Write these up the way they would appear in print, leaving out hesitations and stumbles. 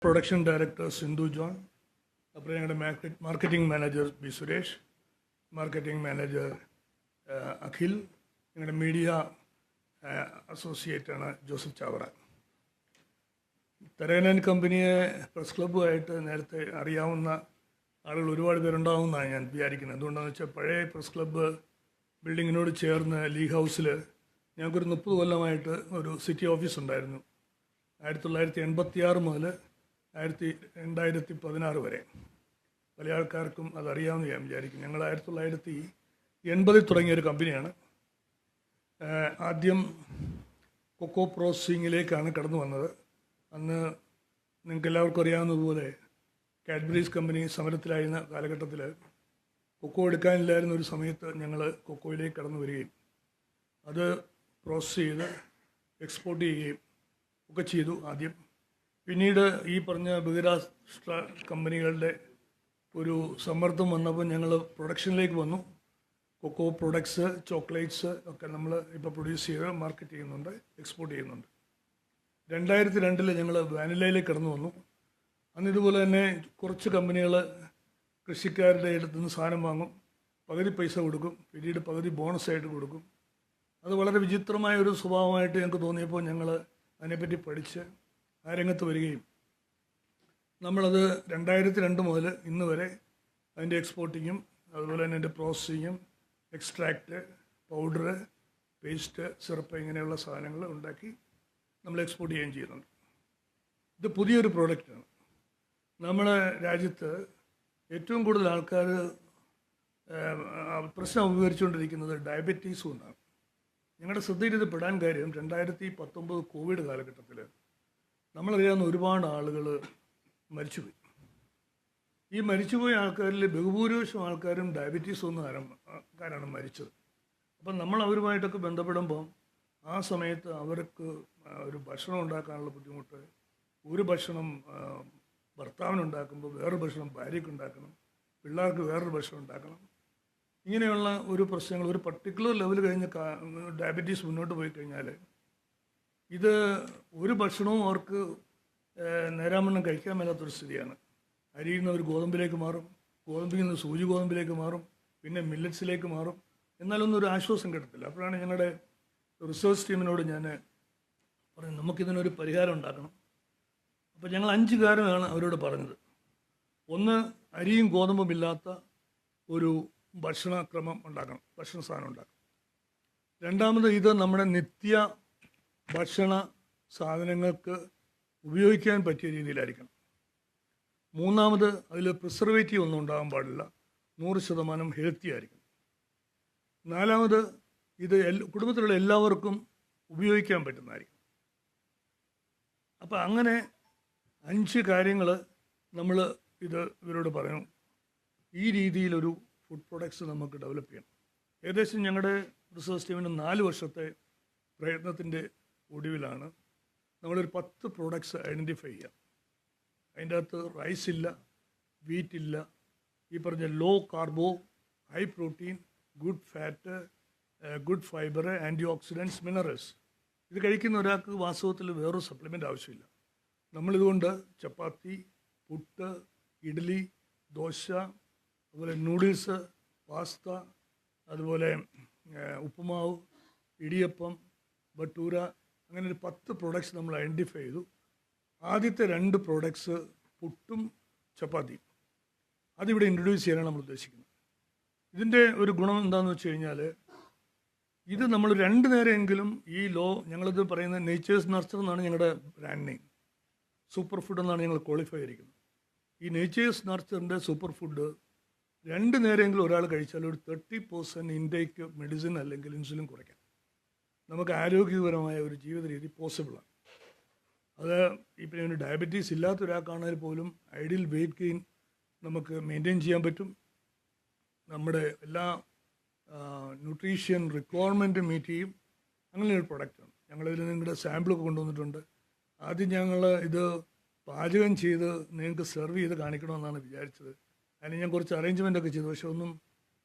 Production director Sindhu John, അപ്പോൾ ഞങ്ങളുടെ marketing manager B Suresh, marketing manager Akhil, ഞങ്ങളുടെ മീഡിയ അസോസിയേറ്റാണ് ജോസഫ് ചാവറ. തരകനൻ കമ്പനിയെ പ്രസ് ക്ലബ്ബുമായിട്ട് നേരത്തെ അറിയാവുന്ന ആളുകൾ ഒരുപാട് പേരുണ്ടാവുമെന്നാണ് ഞാൻ വിചാരിക്കുന്നത്. എന്തുകൊണ്ടാണെന്ന് വെച്ചാൽ പഴയ പ്രസ് ക്ലബ്ബ് ബിൽഡിങ്ങിനോട് ചേർന്ന് ലീഗ് ഹൗസിൽ ഞങ്ങൾക്കൊരു 30 കൊല്ലമായിട്ട് ഒരു സിറ്റി ഓഫീസ് ഉണ്ടായിരുന്നു. 1986 മുതൽ 2016 വരെ. പല ആൾക്കാർക്കും അതറിയാമെന്ന് ഞാൻ വിചാരിക്കും. ഞങ്ങൾ 1980 തുടങ്ങിയൊരു കമ്പനിയാണ്. ആദ്യം കൊക്കോ പ്രോസസ്സിങ്ങിലേക്കാണ് കടന്നു വന്നത്. അന്ന് നിങ്ങൾക്ക് എല്ലാവർക്കും അറിയാവുന്നതുപോലെ കാഡ്ബറീസ് കമ്പനി സമരത്തിലായിരുന്ന കാലഘട്ടത്തിൽ കൊക്കോ എടുക്കാനില്ലായിരുന്ന ഒരു സമയത്ത് ഞങ്ങൾ കൊക്കോയിലേക്ക് കടന്നു വരികയും അത് പ്രോസസ്സ് ചെയ്ത് എക്സ്പോർട്ട് ചെയ്യുകയും ഒക്കെ ചെയ്തു ആദ്യം. പിന്നീട് ഈ പറഞ്ഞ ബഹിരാഷ്ട്ര കമ്പനികളുടെ ഒരു സമ്മർദ്ദം വന്നപ്പോൾ ഞങ്ങൾ പ്രൊഡക്ഷനിലേക്ക് വന്നു. കൊക്കോ പ്രൊഡക്ട്സ്, ചോക്ലേറ്റ്സ് ഒക്കെ നമ്മൾ ഇപ്പോൾ പ്രൊഡ്യൂസ് ചെയ്ത് മാർക്കറ്റ് ചെയ്യുന്നുണ്ട്, എക്സ്പോർട്ട് ചെയ്യുന്നുണ്ട്. 2002 ഞങ്ങൾ വാനിലയിലേക്ക് കടന്നു വന്നു. അന്ന് ഇതുപോലെ തന്നെ കുറച്ച് കമ്പനികൾ കൃഷിക്കാരുടെ അടുത്ത് നിന്ന് സാധനം വാങ്ങും, പകുതി പൈസ കൊടുക്കും, പിന്നീട് പകുതി ബോണസായിട്ട് കൊടുക്കും. അത് വളരെ വിചിത്രമായ ഒരു സ്വഭാവമായിട്ട് ഞങ്ങൾക്ക് തോന്നിയപ്പോൾ ഞങ്ങൾ അതിനെപ്പറ്റി പഠിച്ച് ആ രംഗത്ത് വരികയും നമ്മളത് 2002 മുതൽ ഇന്ന് വരെ അതിൻ്റെ എക്സ്പോർട്ടിങ്ങും അതുപോലെ തന്നെ അതിൻ്റെ പ്രോസസ്സിങ്ങും എക്സ്ട്രാക്റ്റ്, പൗഡർ, പേസ്റ്റ്, സിറപ്പ് ഇങ്ങനെയുള്ള സാധനങ്ങൾ ഉണ്ടാക്കി നമ്മൾ എക്സ്പോർട്ട് ചെയ്യുകയും ചെയ്യുന്നുണ്ട്. ഇത് പുതിയൊരു പ്രോഡക്റ്റാണ്. നമ്മുടെ രാജ്യത്ത് ഏറ്റവും കൂടുതൽ ആൾക്കാർ പ്രശ്നം അഭിമുഖീകരിച്ചുകൊണ്ടിരിക്കുന്നത് ഡയബറ്റീസ് കൊണ്ടാണ്. ഞങ്ങളുടെ ശ്രദ്ധയിൽ ഇത് പെടാൻ കാര്യം 2019 കോവിഡ് കാലഘട്ടത്തിൽ നമ്മളറിയാവുന്ന ഒരുപാട് ആളുകൾ മരിച്ചുപോയി. ഈ മരിച്ചുപോയ ആൾക്കാരിൽ ബഹുഭൂരിപക്ഷം ആൾക്കാരും ഡയബറ്റീസ് ഒന്നുകാരാണ് മരിച്ചത്. അപ്പം നമ്മൾ അവരുമായിട്ടൊക്കെ ബന്ധപ്പെടുമ്പം ആ സമയത്ത് അവർക്ക് ഒരു ഭക്ഷണം ഉണ്ടാക്കാനുള്ള ബുദ്ധിമുട്ട്, ഒരു ഭക്ഷണം ഭർത്താവിനുണ്ടാക്കുമ്പോൾ വേറൊരു ഭക്ഷണം ഭാര്യയ്ക്ക് ഉണ്ടാക്കണം, പിള്ളേർക്ക് വേറൊരു ഭക്ഷണം ഉണ്ടാക്കണം. ഇങ്ങനെയുള്ള ഒരു പ്രശ്നങ്ങൾ ഒരു പർട്ടിക്കുലർ ലെവൽ കഴിഞ്ഞ് ഡയബറ്റീസ് മുന്നോട്ട് പോയി കഴിഞ്ഞാൽ ഇത് ഒരു ഭക്ഷണവും അവർക്ക് നേരാമണ്ണം കഴിക്കാൻ മേലാത്തൊരു സ്ഥിതിയാണ്. അരിയിൽ നിന്ന് ഒരു ഗോതമ്പിലേക്ക് മാറും, ഗോതമ്പിൽ നിന്ന് സൂചി ഗോതമ്പിലേക്ക് മാറും, പിന്നെ മില്ലറ്റ്സിലേക്ക് മാറും. എന്നാലൊന്നും ഒരു ആശ്വാസം കിട്ടത്തില്ല. അപ്പോഴാണ് ഞങ്ങളുടെ റിസർച്ച് ടീമിനോട് ഞാൻ പറഞ്ഞു നമുക്കിതിനൊരു പരിഹാരം ഉണ്ടാക്കണം. അപ്പോൾ ഞങ്ങൾ 5 കാര്യമാണ് അവരോട് പറഞ്ഞത്. ഒന്ന്, അരിയും ഗോതമ്പും ഇല്ലാത്ത ഒരു ഭക്ഷണക്രമം ഉണ്ടാക്കണം, ഭക്ഷണ സാധനം ഉണ്ടാക്കണം. രണ്ടാമത്, ഇത് നമ്മുടെ നിത്യ ഭക്ഷണ സാധനങ്ങൾക്ക് ഉപയോഗിക്കാൻ പറ്റിയ രീതിയിലായിരിക്കണം. മൂന്നാമത്, അതിൽ പ്രിസർവേറ്റീവ് ഒന്നും ഉണ്ടാകാൻ പാടില്ല, 100% ഹെൽത്തി ആയിരിക്കണം. നാലാമത്, ഇത് കുടുംബത്തിലുള്ള എല്ലാവർക്കും ഉപയോഗിക്കാൻ പറ്റുന്നതായിരിക്കും. അപ്പോൾ അങ്ങനെ 5 കാര്യങ്ങൾ നമ്മൾ ഇവരോട് പറയണം. ഈ രീതിയിലൊരു ഫുഡ് പ്രൊഡക്ട്സ് നമുക്ക് ഡെവലപ്പ് ചെയ്യണം. ഏകദേശം ഞങ്ങളുടെ റിസർച്ച് ടീമിന് 4 വർഷത്തെ പ്രയത്നത്തിൻ്റെ ഒടുവിലാണ് നമ്മളൊരു 10 പ്രോഡക്ട്സ് ഐഡൻറ്റിഫൈ ചെയ്യുക. അതിൻ്റെ അകത്ത് റൈസ് ഇല്ല, വീറ്റ് ഇല്ല, ഈ പറഞ്ഞ low carbo, high protein, good fat, good fibre, antioxidants, minerals. ഇത് കഴിക്കുന്ന ഒരാൾക്ക് വാസ്തവത്തിൽ വേറൊരു സപ്ലിമെൻ്റ് ആവശ്യമില്ല. നമ്മളിതുകൊണ്ട് ചപ്പാത്തി, പുട്ട്, ഇഡ്ഡലി, ദോശ, അതുപോലെ നൂഡിൽസ്, പാസ്ത, അതുപോലെ ഉപ്പുമാവ്, ഇടിയപ്പം, ഭട്ടൂര, അങ്ങനെ ഒരു 10 പ്രോഡക്ട്സ് നമ്മൾ ഐഡൻറ്റിഫൈ ചെയ്തു. ആദ്യത്തെ 2 പ്രോഡക്ട്സ് പുട്ടും ചപ്പാത്തിയും അതിവിടെ ഇൻട്രൊഡ്യൂസ് ചെയ്യാനാണ് നമ്മൾ ഉദ്ദേശിക്കുന്നത്. ഇതിൻ്റെ ഒരു ഗുണം എന്താണെന്ന് വെച്ച് കഴിഞ്ഞാൽ ഇത് നമ്മൾ 2 നേരമെങ്കിലും ഈ ഞങ്ങളിത് പറയുന്നത് നേച്ചേഴ്സ് നർച്ചർ എന്നാണ് ഞങ്ങളുടെ ബ്രാൻഡ് നെയിം. സൂപ്പർ ഫുഡ് എന്നാണ് ഞങ്ങൾ ക്വാളിഫൈ ചെയ്തിരിക്കുന്നത്. ഈ നേച്ചേഴ്സ് നർച്ചറിൻ്റെ സൂപ്പർ ഫുഡ് 2 നേരമെങ്കിലും ഒരാൾ കഴിച്ചാൽ ഒരു 30% ഇൻടേക്ക് മെഡിസിൻ അല്ലെങ്കിൽ ഇൻസുലിൻ കുറയ്ക്കാം. നമുക്ക് ആരോഗ്യപരമായ ഒരു ജീവിത രീതി പോസിബിളാണ്. അത് ഇപ്പം ഒരു ഡയബറ്റീസ് ഇല്ലാത്ത ഒരാൾക്കാണെങ്കിൽ പോലും ഐഡിയൽ വെയിറ്റ് ഗെയിൻ നമുക്ക് മെയിൻറ്റെയിൻ ചെയ്യാൻ പറ്റും. നമ്മുടെ എല്ലാ ന്യൂട്രീഷ്യൻ റിക്വയർമെൻറ്റ് മീറ്റ് ചെയ്യും. അങ്ങനെ ഒരു പ്രൊഡക്റ്റാണ്. ഞങ്ങളിതിൽ നിങ്ങളുടെ സാമ്പിളൊക്കെ കൊണ്ടുവന്നിട്ടുണ്ട്. ആദ്യം ഞങ്ങൾ ഇത് പാചകം ചെയ്ത് നിങ്ങൾക്ക് സെർവ് ചെയ്ത് കാണിക്കണമെന്നാണ് വിചാരിച്ചത്. അതിന് ഞാൻ കുറച്ച് അറേഞ്ച്മെൻ്റൊക്കെ ചെയ്തു, പക്ഷെ ഒന്നും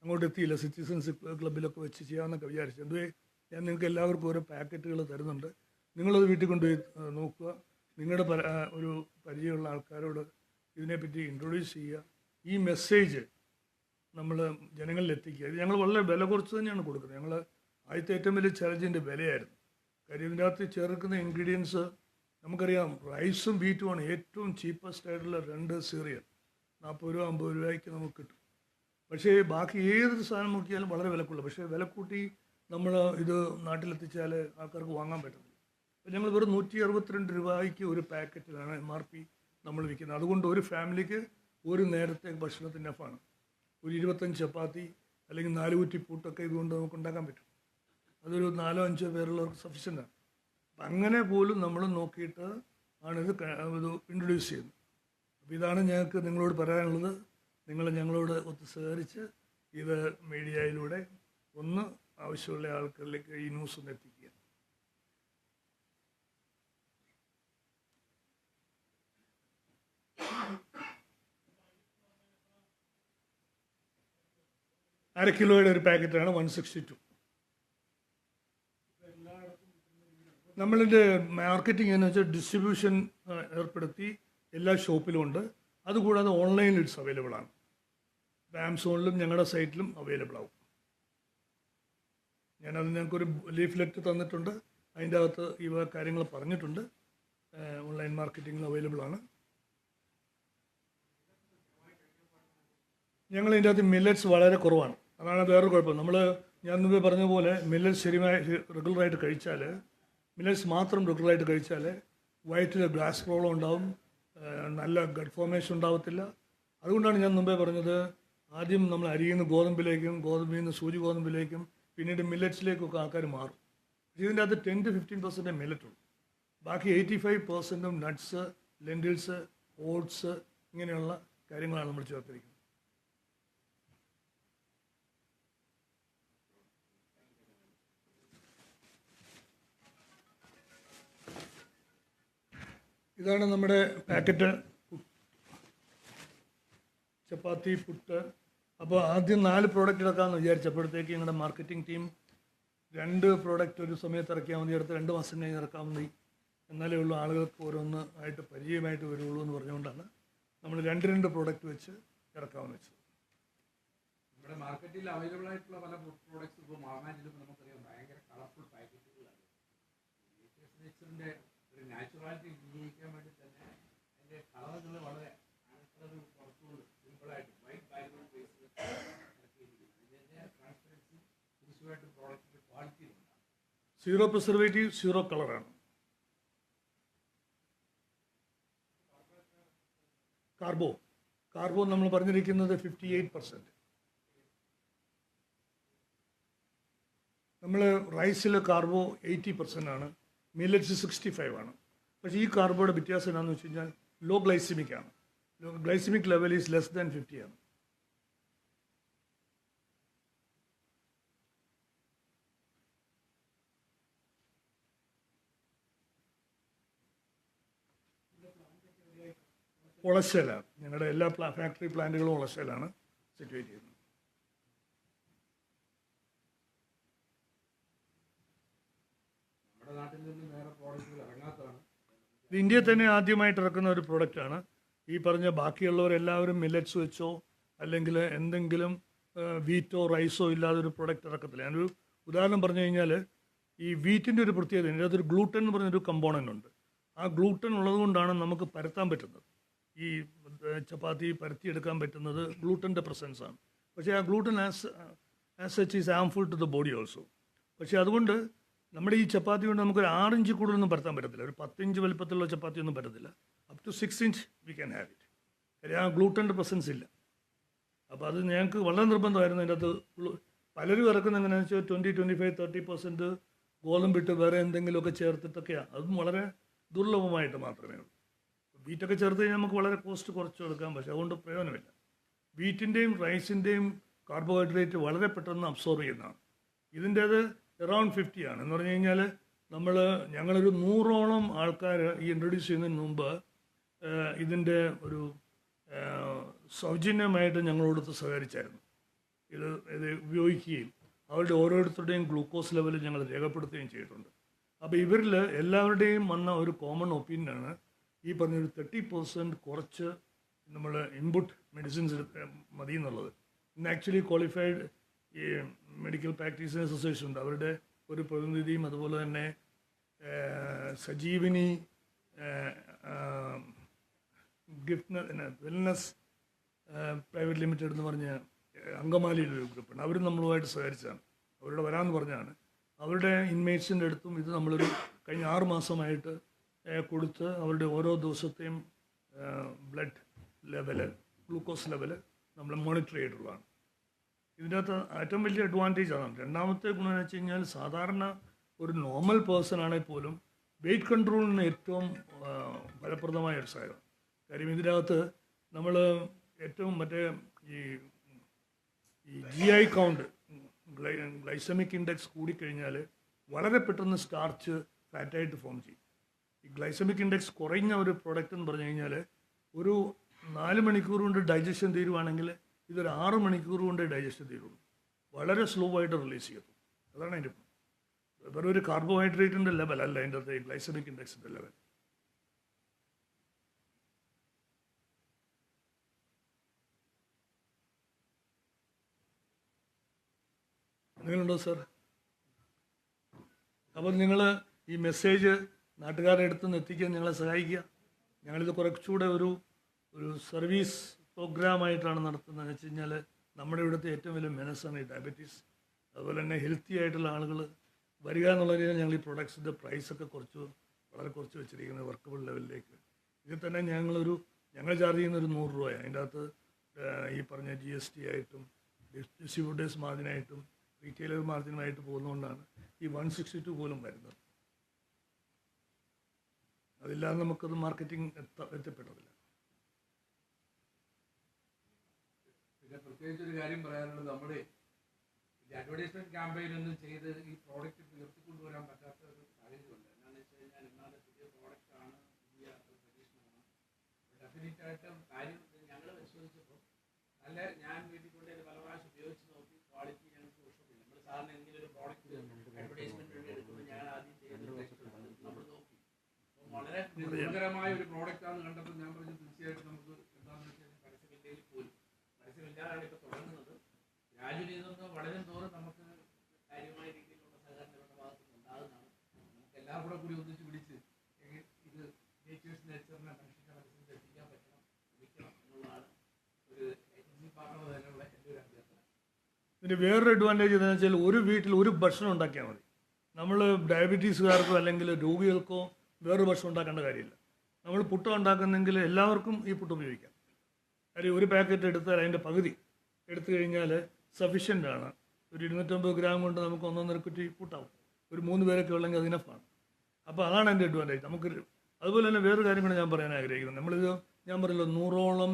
അങ്ങോട്ട് എത്തിയില്ല. സിറ്റിസൺസ് ക്ലബ്ബിലൊക്കെ വെച്ച് ചെയ്യാമെന്നൊക്കെ വിചാരിച്ചു. എന്തുവേ ഞാൻ നിങ്ങൾക്ക് എല്ലാവർക്കും ഓരോ പാക്കറ്റുകൾ തരുന്നുണ്ട്. നിങ്ങളത് വീട്ടിൽ കൊണ്ടുപോയി നോക്കുക. നിങ്ങളുടെ ഒരു പരിചയമുള്ള ആൾക്കാരോട് ഇതിനെപ്പറ്റി ഇൻട്രൊഡ്യൂസ് ചെയ്യുക. ഈ മെസ്സേജ് നമ്മൾ ജനങ്ങളിൽ എത്തിക്കുക. ഇത് ഞങ്ങൾ വളരെ വില കുറച്ച് തന്നെയാണ് കൊടുക്കുന്നത്. ഞങ്ങൾ ആദ്യത്തെ ഏറ്റവും വലിയ ചലഞ്ചിൻ്റെ വിലയായിരുന്നു. കാര്യം ഇതിൻ്റെ അകത്ത് ചേർക്കുന്ന ഇൻഗ്രീഡിയൻസ് നമുക്കറിയാം. റൈസും വീറ്റുമാണ് ഏറ്റവും ചീപ്പസ്റ്റ് ആയിട്ടുള്ള 2 സീറിയൽ. 40 രൂപ 50 രൂപയ്ക്ക് നമുക്ക് കിട്ടും. പക്ഷേ ബാക്കി ഏതൊരു സാധനം നോക്കിയാലും വളരെ വിലക്കുള്ളൂ. പക്ഷേ വില കൂട്ടി നമ്മൾ ഇത് നാട്ടിലെത്തിച്ചാൽ ആൾക്കാർക്ക് വാങ്ങാൻ പറ്റുന്നില്ല. അപ്പോൾ ഞങ്ങൾ വെറും 162 രൂപയ്ക്ക് ഒരു പാക്കറ്റിലാണ് MRP നമ്മൾ വിൽക്കുന്നത്. അതുകൊണ്ട് ഒരു ഫാമിലിക്ക് ഒരു നേരത്തെ ഭക്ഷണത്തിൻ്റെ എഫാണ്. ഒരു 25 ചപ്പാത്തി അല്ലെങ്കിൽ 4 കുറ്റി പുട്ടൊക്കെ ഇതുകൊണ്ട് നമുക്ക് ഉണ്ടാക്കാൻ പറ്റും. അതൊരു 4-5 പേരുള്ളവർക്ക് സഫീഷ്യൻ്റാണ്. അപ്പം അങ്ങനെ പോലും നമ്മൾ നോക്കിയിട്ട് ആണിത് ഇത് ഇൻട്രൊഡ്യൂസ് ചെയ്യുന്നത്. അപ്പോൾ ഇതാണ് ഞങ്ങൾക്ക് നിങ്ങളോട് പറയാനുള്ളത്. നിങ്ങൾ ഞങ്ങളോട് ഒത്ത് സഹകരിച്ച് ഇത് മീഡിയയിലൂടെ ഒന്ന് ആവശ്യമുള്ള ആൾക്കാരിലേക്ക് ഈ ന്യൂസ് ഒന്ന് എത്തിക്കുക. ½ കിലോയുടെ ഒരു പാക്കറ്റാണ് 162. നമ്മളിൻ്റെ മാർക്കറ്റിംഗ് എന്ന് വെച്ചാൽ ഡിസ്ട്രിബ്യൂഷൻ ഏർപ്പെടുത്തി എല്ലാ ഷോപ്പിലും ഉണ്ട്. അതുകൂടാതെ ഓൺലൈനിൽ ഇറ്റ്സ് അവൈലബിൾ ആണ്. ആമസോണിലും ഞങ്ങളുടെ സൈറ്റിലും അവൈലബിൾ ആവും. ഞാനത് ഞങ്ങൾക്കൊരു ലീഫ്ലെറ്റ് തന്നിട്ടുണ്ട്. അതിൻ്റെ അകത്ത് ഇവ കാര്യങ്ങൾ പറഞ്ഞിട്ടുണ്ട്. ഓൺലൈൻ മാർക്കറ്റിങ്ങിൽ അവൈലബിൾ ആണ്. ഞങ്ങളിതിൻ്റെ അകത്ത് മില്ലറ്റ്സ് വളരെ കുറവാണ്. അതാണ് വേറൊരു കുഴപ്പം. ഞാൻ മുമ്പേ പറഞ്ഞ പോലെ മില്ലറ്റ്സ് ശരിയായി റെഗുലറായിട്ട് കഴിച്ചാൽ, മില്ലറ്റ്സ് മാത്രം റെഗുലറായിട്ട് കഴിച്ചാൽ വയറ്റിൽ ഗ്യാസ് പ്രോബ്ലം ഉണ്ടാവും, നല്ല ഗട്ട് ഫോർമേഷൻ ഉണ്ടാവത്തില്ല. അതുകൊണ്ടാണ് ഞാൻ മുമ്പേ പറഞ്ഞത്, ആദ്യം നമ്മൾ അരിയിൽ നിന്ന് ഗോതമ്പിലേക്കും, ഗോതമ്പിൽ നിന്ന് സൂചി ഗോതമ്പിലേക്കും, പിന്നീട് മില്ലറ്റ്സിലേക്കൊക്കെ ആൾക്കാർ മാറും. ഇതിൻ്റെ അകത്ത് 10-15% മില്ലറ്റ് ഉള്ളൂ. ബാക്കി 85% നട്ട്സ്, ലെൻറ്റിൽസ്, ഓട്സ് ഇങ്ങനെയുള്ള കാര്യങ്ങളാണ് നമ്മൾ ചേർത്തിരിക്കുന്നത്. ഇതാണ് നമ്മുടെ പാക്കറ്റ് ചപ്പാത്തി പുട്ട്. അപ്പോൾ ആദ്യം 4 പ്രോഡക്റ്റ് ഇറക്കാമെന്ന് വിചാരിച്ചപ്പോഴത്തേക്ക് ഞങ്ങളുടെ മാർക്കറ്റിംഗ് ടീം 2 പ്രോഡക്റ്റ് ഒരു സമയത്ത് ഇറക്കിയാൽ മതി, അടുത്ത 2 മാസം കഴിഞ്ഞ് ഇറക്കാൻ മതി, എന്നാലേ ഉള്ളൂ ആളുകൾക്ക് ഓരോന്ന് ആയിട്ട് പരിചയമായിട്ട് വരുള്ളൂ എന്ന് പറഞ്ഞുകൊണ്ടാണ് നമ്മൾ 2 പ്രോഡക്റ്റ് വെച്ച് ഇറക്കാമെന്ന് വെച്ചത്. നമ്മുടെ മാർക്കറ്റിൽ അവൈലബിൾ ആയിട്ടുള്ള പല പ്രോഡക്ട്സ് ഇപ്പോൾ വാങ്ങാൻ ചെല്ലുമ്പോൾ നമുക്കറിയാം ഭയങ്കര കളർഫുൾ പാക്കറ്റുകളാണ്. നേച്ചറിൻ്റെ ഒരു നാച്ചുറാലിറ്റി വിനിയോഗിക്കാൻ വേണ്ടി തന്നെ അതിൻ്റെ കളറുകൾ വളരെ കുറച്ചുകൂടി സിമ്പിളായിട്ട് വൈറ്റ് ബാക്ക്ഗ്രൗണ്ട് ബേസിൽ ഇറക്കിയിരിക്കുന്നത്. അതിൻ്റെ ട്രാൻസ്പെറൻസി തീർച്ചയായിട്ടും പ്രോഡക്റ്റിൻ്റെ ക്വാളിറ്റിയിലുണ്ടാകും. 0 പ്രിസർവേറ്റീവ്, 0 കളറാണ്. കാർബോ നമ്മൾ പറഞ്ഞിരിക്കുന്നത് 58%. നമ്മൾ റൈസിൽ കാർബോ 80% ആണ്, മില്ലറ്റ്സ് 65 ആണ്. പക്ഷേ ഈ കാർബോയുടെ വ്യത്യാസം എന്താണെന്ന് വെച്ച് കഴിഞ്ഞാൽ ലോ ഗ്ലൈസിമിക് ആണ്. Glycaemic level is less than 50 ആണ്. ഒളശയിലാണ്. ഞങ്ങളുടെ എല്ലാ ഫാക്ടറി പ്ലാന്റുകളും ഒളശയിലാണ് സിറ്റുവേറ്റ് ചെയ്യുന്നത്. നമ്മുടെ നാട്ടിൽ നിന്ന് വേറെ പ്രോഡക്റ്റുകൾ ഇറങ്ങാത്തതാണ്. ഇത് ഇന്ത്യയിൽ തന്നെ ആദ്യമായിട്ട് ഇറക്കുന്ന ഒരു പ്രോഡക്റ്റാണ്. ഈ പറഞ്ഞ ബാക്കിയുള്ളവരെല്ലാവരും മില്ലറ്റ്സ് വെച്ചോ അല്ലെങ്കിൽ എന്തെങ്കിലും വീറ്റോ റൈസോ ഇല്ലാതെ ഒരു പ്രോഡക്റ്റ് ഇറക്കത്തില്ല. ഞാനൊരു ഉദാഹരണം പറഞ്ഞു കഴിഞ്ഞാൽ, ഈ വീറ്റിൻ്റെ ഒരു പ്രത്യേകത, ഇതിൻ്റെ അകത്തൊരു ഗ്ലൂട്ടൻ എന്ന് പറഞ്ഞൊരു കമ്പോണൻ്റ് ഉണ്ട്. ആ ഗ്ലൂട്ടൻ ഉള്ളത് കൊണ്ടാണ് നമുക്ക് പരത്താൻ പറ്റുന്നത്. ഈ ചപ്പാത്തി പരത്തിയെടുക്കാൻ പറ്റുന്നത് ഗ്ലൂട്ടൻ്റെ പ്രസൻസാണ്. പക്ഷേ ആ gluten as such is harmful to the body also. പക്ഷേ അതുകൊണ്ട് നമ്മുടെ ഈ ചപ്പാത്തി കൊണ്ട് നമുക്കൊരു 6 ഇഞ്ച് കൂടുതലൊന്നും പരത്താൻ പറ്റത്തില്ല. ഒരു 10 ഇഞ്ച് വലിപ്പത്തിലുള്ള ചപ്പാത്തി ഒന്നും പറ്റത്തില്ല. Up to 6 inch we can have it. കാര്യം ആ ഗ്ലൂട്ടൻ്റെ പ്രസൻസ് ഇല്ല. അപ്പോൾ അത് ഞങ്ങൾക്ക് വളരെ നിർബന്ധമായിരുന്നു. അതിൻ്റെ അകത്ത് പലരും ഇറക്കുന്ന എങ്ങനെയാണെന്ന് വെച്ചാൽ 20-25-30% ഗോതമ്പിട്ട് വേറെ എന്തെങ്കിലുമൊക്കെ ചേർത്തിട്ടൊക്കെയാണ്. അതും വളരെ ദുർലഭമായിട്ട് മാത്രമേ ഉള്ളൂ. വീറ്റൊക്കെ ചേർത്ത് കഴിഞ്ഞാൽ നമുക്ക് വളരെ കോസ്റ്റ് കുറച്ച് കൊടുക്കാം, പക്ഷേ അതുകൊണ്ട് പ്രയോജനമില്ല. വീറ്റിൻ്റെയും റൈസിൻ്റെയും കാർബോഹൈഡ്രേറ്റ് വളരെ പെട്ടെന്ന് അബ്സോർവ് ചെയ്യുന്നതാണ്. ഇതിൻ്റേത് അറൗണ്ട് 50 ആണ്. എന്ന് പറഞ്ഞു കഴിഞ്ഞാൽ ഞങ്ങളൊരു 100ഓളം ആൾക്കാർ ഈ ഇൻട്രൊഡ്യൂസ് ചെയ്യുന്നതിന് മുമ്പ് ഇതിൻ്റെ ഒരു സൗജന്യമായിട്ട് ഞങ്ങളോടൊത്ത് സഹകരിച്ചായിരുന്നു. ഇത് ഉപയോഗിക്കുകയും അവരുടെ ഓരോരുത്തരുടെയും ഗ്ലൂക്കോസ് ലെവൽ ഞങ്ങൾ രേഖപ്പെടുത്തുകയും ചെയ്തിട്ടുണ്ട്. അപ്പോൾ ഇവരിൽ എല്ലാവരുടെയും വന്ന ഒരു കോമൺ ഒപ്പീനിയനാണ് ഈ പറഞ്ഞൊരു 30% കുറച്ച് നമ്മൾ ഇൻപുട്ട് മെഡിസിൻസ് മതി എന്നുള്ളത്. ഇന്ന് ആക്ച്വലി ക്വാളിഫൈഡ് ഈ മെഡിക്കൽ പ്രാക്ടീഷണേഴ്സ് അസോസിയേഷൻ ഉണ്ട്, അവരുടെ ഒരു പ്രതിനിധിയും അതുപോലെ തന്നെ സജീവിനി ഗിഫ്റ്റ് വെൽനസ് പ്രൈവറ്റ് ലിമിറ്റഡ് എന്ന് പറഞ്ഞ അങ്കമാലിയുടെ ഒരു ഗ്രൂപ്പാണ്. അവരും നമ്മളുമായിട്ട് സഹകരിച്ചതാണ്, അവരുടെ വരാമെന്ന് പറഞ്ഞാണ്. അവരുടെ ഇൻമേറ്റ്സിൻ്റെ അടുത്തും ഇത് നമ്മളൊരു കഴിഞ്ഞ 6 മാസമായിട്ട് കൊടുത്ത് അവരുടെ ഓരോ ദിവസത്തെയും ബ്ലഡ് ലെവല്, ഗ്ലൂക്കോസ് ലെവല് നമ്മൾ മോണിറ്റർ ചെയ്തിട്ടുള്ളതാണ്. ഇതിൻ്റെ അകത്ത് ഏറ്റവും വലിയ അഡ്വാൻറ്റേജ് അതാണ്. രണ്ടാമത്തെ ഗുണം എന്ന് വെച്ച് കഴിഞ്ഞാൽ സാധാരണ ഒരു നോർമൽ പേഴ്സൺ ആണെങ്കിൽ പോലും വെയിറ്റ് കൺട്രോളിന് ഏറ്റവും ഫലപ്രദമായ ഒരു സാധനം. കാര്യം ഇതിനകത്ത് നമ്മൾ ഏറ്റവും മറ്റേ ഈ GI കൗണ്ട്, ഗ്ലൈസമിക് ഇൻഡെക്സ് കൂടിക്കഴിഞ്ഞാൽ വളരെ പെട്ടെന്ന് സ്റ്റാർച്ച് ഫാറ്റായിട്ട് ഫോം ചെയ്യും. ഈ ഗ്ലൈസമിക് ഇൻഡെക്സ് കുറഞ്ഞ ഒരു പ്രോഡക്റ്റ് എന്ന് പറഞ്ഞു കഴിഞ്ഞാൽ ഒരു 4 മണിക്കൂർ കൊണ്ട് ഡൈജഷൻ തീരുവാണെങ്കിൽ ഇതൊരു 6 മണിക്കൂർ കൊണ്ട് ഡൈജഷൻ തീരുള്ളൂ. വളരെ സ്ലോ ആയിട്ട് റിലീസ് ചെയ്യത്തുള്ളൂ. അതാണ് അതിൻ്റെ വെറും ഒരു കാർബോഹൈഡ്രേറ്റിൻ്റെ ലെവൽ അല്ല അതിൻ്റെ അകത്ത് ഗ്ലൈസമിക് ഇൻഡെക്സിൻ്റെ ലെവൽ. എന്തെങ്കിലുണ്ടോ സാർ? അപ്പോൾ നിങ്ങൾ ഈ മെസ്സേജ് നാട്ടുകാരുടെ അടുത്ത് നിന്ന് എത്തിക്കാൻ ഞങ്ങളെ സഹായിക്കുക. ഞങ്ങളിത് കുറച്ചുകൂടെ ഒരു സർവീസ് പ്രോഗ്രാമായിട്ടാണ് നടത്തുന്നത്. വെച്ച് കഴിഞ്ഞാൽ നമ്മുടെ ഇവിടുത്തെ ഏറ്റവും വലിയ മെനസാണ് ഈ ഡയബറ്റീസ്. അതുപോലെ തന്നെ ഹെൽത്തി ആയിട്ടുള്ള ആളുകൾ വരിക എന്നുള്ള രീതിയിൽ ഞങ്ങൾ ഈ പ്രൊഡക്ട്സിൻ്റെ പ്രൈസൊക്കെ വളരെ കുറച്ച് വെച്ചിരിക്കുന്നത് വർക്കബിൾ ലെവലിലേക്ക്. ഇതിൽ തന്നെ ഞങ്ങൾ ചാർജ് ചെയ്യുന്ന ഒരു 100 രൂപയാണ്. അതിൻ്റെ അകത്ത് ഈ പറഞ്ഞ GST ആയിട്ടും ഡിസ്ട്രിബ്യൂട്ടേഴ്സ് മാർജിനായിട്ടും റീറ്റെയിലർ മാർജിനുമായിട്ട് പോകുന്നതുകൊണ്ടാണ് ഈ 162 പോലും വരുന്നത്. അതില്ലാതെ നമുക്കത് മാർക്കറ്റിംഗ് എത്തപ്പെട്ടതില്ല. പിന്നെ പ്രത്യേകിച്ച് ഒരു കാര്യം പറയാനുള്ളത്, നമ്മുടെ അഡ്വർടൈസ്മെന്റ് ക്യാമ്പയിൻ ഒന്നും ചെയ്ത് ഈ പ്രോഡക്റ്റ് ഉയർത്തിക്കൊണ്ടുവരാൻ പറ്റാത്ത ഒരു സാഹചര്യമുണ്ട്. എന്താണെന്ന് വെച്ച് കഴിഞ്ഞാൽ ഇന്നാണ് പുതിയ പ്രോഡക്റ്റാണ്, പുതിയ പരീക്ഷണമാണ്. ഡെഫിനറ്റ് ആയിട്ടും കാര്യം ഞങ്ങൾ പരിശോധിച്ചപ്പോൾ ഞാൻ വീട്ടിൽ കൊണ്ട് പല പ്രാവശ്യം ഉപയോഗിച്ച് നോക്കി, ക്വാളിറ്റി ഞങ്ങൾക്ക് ഇഷ്ടമില്ല. നമ്മൾ സാറിന് എന്തെങ്കിലും ഒരു പ്രോഡക്റ്റ് അഡ്വർടൈസ്മെന്റ് വേണ്ടി എടുക്കുമ്പോൾ ഞാൻ ആദ്യം ചെയ്യുന്നത് നമ്മൾ നോക്കി വളരെ ഗുണകരമായ ഒരു പ്രോഡക്റ്റാണ് കണ്ടപ്പോൾ ഞാൻ പറഞ്ഞു തീർച്ചയായിട്ടും നമുക്ക് എന്താണെന്ന് വെച്ച് കഴിഞ്ഞാൽ പരസ്യമില്ലെങ്കിൽ പോലും, പരസ്യമില്ലാതാണ് ഇപ്പോൾ തുടങ്ങുന്നത്. രാജുവിൽ നിന്നൊന്ന് വളരും തോറും നമുക്ക് കാര്യമായ രീതിയിലുള്ള സഹകരണം ഇവരുടെ ഭാഗത്തുനിന്ന് ഉണ്ടാകുന്നതാണ്. നമുക്ക് എല്ലാം കൂടി ഒന്നിച്ച് പിടിച്ച് ഇത് നേച്ചറിനെ മനുഷ്യന്റെ മനസ്സിൽ എത്തിക്കാൻ പറ്റണം, ശ്രമിക്കണം എന്നുള്ളതാണ് ഒരു ഏജൻസി പാർട്ണർ തന്നെയുള്ള എൻ്റെ ഒരു അഭ്യർത്ഥന. ഇതിൻ്റെ വേറൊരു അഡ്വാൻറ്റേജ് എന്താണെന്ന് വെച്ചാൽ ഒരു വീട്ടിൽ ഒരു ഭക്ഷണം ഉണ്ടാക്കിയാൽ മതി. നമ്മൾ ഡയബറ്റീസുകാർക്കോ അല്ലെങ്കിൽ രോഗികൾക്കോ വേറൊരു ഭക്ഷണം ഉണ്ടാക്കേണ്ട കാര്യമില്ല. നമ്മൾ പുട്ട് ഉണ്ടാക്കുന്നെങ്കിൽ എല്ലാവർക്കും ഈ പുട്ട് ഉപയോഗിക്കാം. കാര്യം ഒരു പാക്കറ്റ് എടുത്താൽ അതിൻ്റെ പകുതി എടുത്തു കഴിഞ്ഞാൽ സഫീഷ്യൻ്റ് ആണ്. ഒരു 250 ഗ്രാം കൊണ്ട് നമുക്ക് 1.5 കുറ്റി പുട്ടാവും. ഒരു 3 പേരൊക്കെ ഉള്ളെങ്കിൽ അത് ഇനഫാണ്. അപ്പോൾ അതാണ് എൻ്റെ അഡ്വാൻറ്റേജ്. നമുക്ക് അതുപോലെ തന്നെ വേറൊരു കാര്യം കൂടെ ഞാൻ പറയാൻ ആഗ്രഹിക്കുന്നത്, നമ്മളിത് ഞാൻ പറയല്ലോ 100ഓളം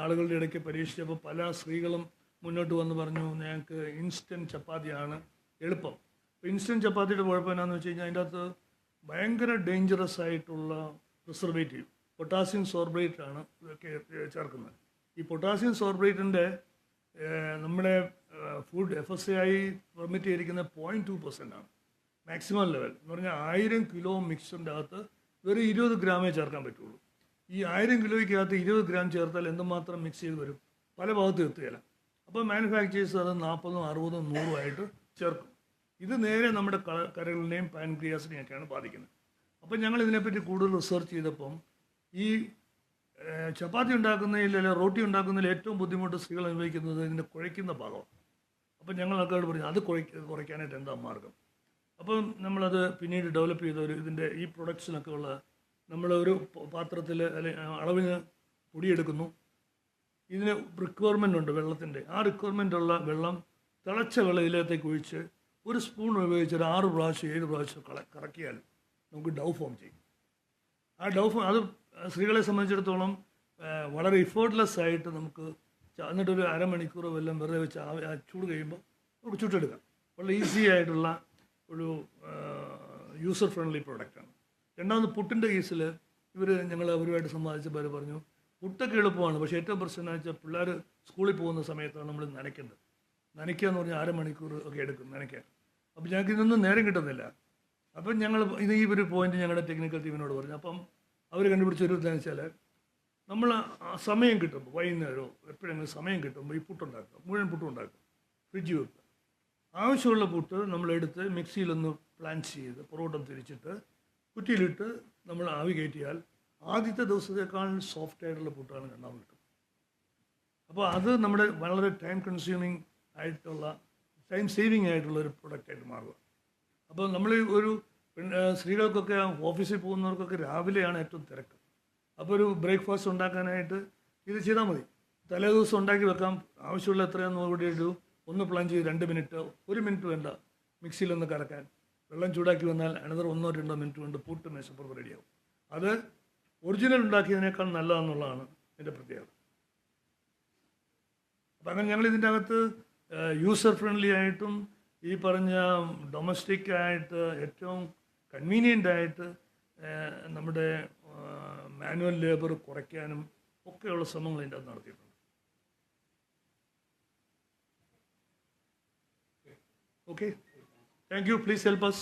ആളുകളുടെ ഇടയ്ക്ക് പരീക്ഷിച്ചപ്പോൾ പല സ്ത്രീകളും മുന്നോട്ട് വന്ന് പറഞ്ഞു ഞങ്ങൾക്ക് ഇൻസ്റ്റൻറ്റ് ചപ്പാത്തിയാണ് എളുപ്പം. അപ്പോൾ ഇൻസ്റ്റൻറ്റ് ചപ്പാത്തിയുടെ കുഴപ്പം എന്നാന്ന് വെച്ച് കഴിഞ്ഞാൽ അതിൻ്റെ അകത്ത് ഭയങ്കര ഡേഞ്ചറസ് ആയിട്ടുള്ള പ്രിസർവേറ്റീവ് പൊട്ടാസ്യം സോർബേറ്റ് ആണ് ഇതൊക്കെ ചേർക്കുന്നത്. ഈ പൊട്ടാസ്യം സോർബേറ്റിൻ്റെ നമ്മുടെ ഫുഡ് FSSAI പെർമിറ്റ് ചെയ്തിരിക്കുന്ന 0.2% ആണ് മാക്സിമം ലെവൽ. എന്ന് പറഞ്ഞാൽ 1000 കിലോ മിക്സറിൻ്റെ അകത്ത് വെറും 20 ഗ്രാമേ ചേർക്കാൻ പറ്റുള്ളൂ. ഈ 1000 കിലോയ്ക്കകത്ത് 20 ഗ്രാം ചേർത്താൽ എന്തുമാത്രം മിക്സ് ചെയ്ത് വരും, പല ഭാഗത്തും എത്തുകയില്ല. അപ്പോൾ മാനുഫാക്ചേഴ്സ് അത് 40, 60, 100 ആയിട്ട് ചേർക്കും. ഇത് നേരെ നമ്മുടെ കരളിനെയും പാൻക്രിയാസിനെയും ഒക്കെയാണ് ബാധിക്കുന്നത്. അപ്പം ഞങ്ങൾ ഇതിനെപ്പറ്റി കൂടുതൽ റിസർച്ച് ചെയ്തപ്പം ഈ ചപ്പാത്തി ഉണ്ടാക്കുന്നതിൽ അല്ലെങ്കിൽ റോട്ടി ഉണ്ടാക്കുന്നതിൽ ഏറ്റവും ബുദ്ധിമുട്ട് സ്ത്രീകൾ അനുഭവിക്കുന്നത് ഇതിൻ്റെ കുഴയ്ക്കുന്ന ഭാഗമാണ്. അപ്പം ഞങ്ങൾ ആൾക്കാരോട് പറഞ്ഞു അത് കുറയ്ക്കാനായിട്ട് എന്താ മാർഗം. അപ്പം നമ്മളത് പിന്നീട് ഡെവലപ്പ് ചെയ്ത ഇതിൻ്റെ ഈ പ്രൊഡക്ട്സിനൊക്കെ ഉള്ള നമ്മളൊരു പാത്രത്തിൽ അല്ലെങ്കിൽ അളവിന് പൊടിയെടുക്കുന്നു. ഇതിന് റിക്വയർമെൻ്റ് ഉണ്ട് വെള്ളത്തിൻ്റെ. ആ റിക്വയർമെൻ്റ് ഉള്ള വെള്ളം തിളച്ച വെള്ളം ഇതിലേക്ക് ഒഴിച്ച് ഒരു സ്പൂൺ ഉപയോഗിച്ച് ഒരു 6 പ്രാവശ്യം 7 പ്രാവശ്യം കറക്കിയാൽ നമുക്ക് ഡൗ ഫോം ചെയ്യും. ആ ഡൗ ഫോം അത് സ്ത്രീകളെ സംബന്ധിച്ചിടത്തോളം വളരെ ഇഫേർട്ട്ലെസ് ആയിട്ട് നമുക്ക് എന്നിട്ടൊരു അരമണിക്കൂർ വല്ലതും വെറുതെ വെച്ച് ആ ചൂട് കഴിയുമ്പോൾ നമുക്ക് ചുട്ടെടുക്കാം. വളരെ ഈസി ആയിട്ടുള്ള ഒരു യൂസർ ഫ്രണ്ട്ലി പ്രോഡക്റ്റാണ്. രണ്ടാമത് പുട്ടിൻ്റെ കേസിൽ ഞങ്ങൾ അവരുമായിട്ട് സംവാദിച്ചപ്പോൾ അവർ പറഞ്ഞു പുട്ടൊക്കെ എളുപ്പമാണ്, പക്ഷേ ഏറ്റവും പ്രശ്നം എന്ന് വെച്ചാൽ പിള്ളേർ സ്കൂളിൽ പോകുന്ന സമയത്താണ് നമ്മൾ നനയ്ക്കേണ്ടത്. നനയ്ക്കുക എന്ന് പറഞ്ഞാൽ 1/2 മണിക്കൂർ ഒക്കെ എടുക്കും നനയ്ക്കാൻ. അപ്പോൾ ഞങ്ങൾക്ക് ഇതൊന്നും നേരം കിട്ടുന്നില്ല. അപ്പം ഞങ്ങൾ ഇത് ഈ ഒരു പോയിന്റ് ഞങ്ങളുടെ ടെക്നിക്കൽ ടീമിനോട് പറഞ്ഞു. അപ്പം അവർ കണ്ടുപിടിച്ച ഒരു ഇതെന്ന് വെച്ചാൽ നമ്മൾ സമയം കിട്ടുമ്പോൾ വൈകുന്നേരമോ എപ്പോഴെങ്കിലും സമയം കിട്ടുമ്പോൾ ഈ പുട്ടുണ്ടാക്കുക, മുഴുവൻ പുട്ടും ഉണ്ടാക്കുക, ഫ്രിഡ്ജ് വെക്കുക. ആവശ്യമുള്ള പുട്ട് നമ്മളെടുത്ത് മിക്സിയിലൊന്ന് പ്ലാൻസ് ചെയ്ത് പൊറോട്ടം തിരിച്ചിട്ട് കുറ്റിയിലിട്ട് നമ്മൾ ആവി കയറ്റിയാൽ ആദ്യത്തെ ദിവസത്തേക്കാൾ സോഫ്റ്റ് ആയിട്ടുള്ള പുട്ടാണ് രണ്ടാമത് കിട്ടും. അപ്പോൾ അത് നമ്മുടെ വളരെ ടൈം കൺസ്യൂമിങ് ആയിട്ടുള്ള ടൈം സേവിങ് ആയിട്ടുള്ള ഒരു പ്രൊഡക്റ്റായിട്ട് മാറുക. അപ്പോൾ നമ്മൾ ഒരു സ്ത്രീകൾക്കൊക്കെ ഓഫീസിൽ പോകുന്നവർക്കൊക്കെ രാവിലെയാണ് ഏറ്റവും തിരക്ക്. അപ്പോൾ ഒരു ബ്രേക്ക്ഫാസ്റ്റ് ഉണ്ടാക്കാനായിട്ട് ഇത് ചെയ്താൽ മതി. തലേ ദിവസം ഉണ്ടാക്കി വെക്കാം, ആവശ്യമുള്ള എത്രയാണെന്ന് കൂടി ഇടൂ, ഒന്ന് പ്ലാൻ ചെയ്ത് 2 മിനിറ്റ് 1 മിനിറ്റ് വേണ്ട മിക്സിയിലൊന്ന് കലക്കാൻ. വെള്ളം ചൂടാക്കി വന്നാൽ അനദർ 1-2 മിനിറ്റ് കൊണ്ട് പുട്ട് മേശപ്പുറത്ത് റെഡിയാവും. അത് ഒറിജിനൽ ഉണ്ടാക്കിയതിനേക്കാൾ നല്ലതെന്നുള്ളതാണ് എൻ്റെ പ്രത്യേകത. അപ്പം അങ്ങനെ ഞങ്ങൾ ഇതിൻ്റെ അകത്ത് യൂസർ ഫ്രണ്ട്ലി ആയിട്ടും ഈ പറഞ്ഞ ഡൊമസ്റ്റിക് ആയിട്ട് ഏറ്റവും കൺവീനിയൻ്റ് ആയിട്ട് നമ്മുടെ മാനുവൽ ലേബർ കുറയ്ക്കാനും ഒക്കെയുള്ള ശ്രമങ്ങൾ ഇതിൻ്റെ അകത്ത് നടത്തിയിട്ടുണ്ട്. Okay, thank you. Please help us.